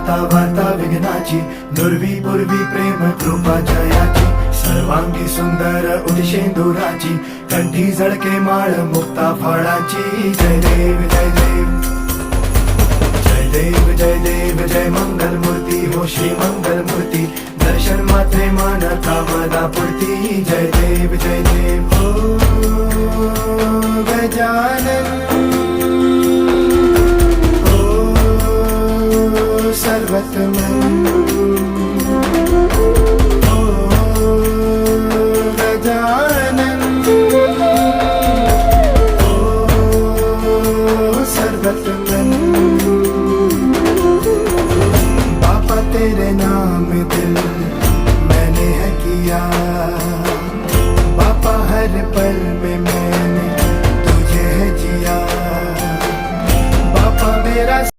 दाता वार्ता विघ्नाची, नुरवी पूर्वी प्रेम कृपा जयाची, सर्वांगी सुंदर उदिशेंदुराची, कंठी झळके माळ मुक्ता फळाची. जय देव जय देव जय देव जय देव जय मंगल मूर्ती हो श्री मंगल मूर्ती, दर्शन मात्रे मान कामना पूर्ती. जय देव जय देव हो गजानन हो सर्वतमन.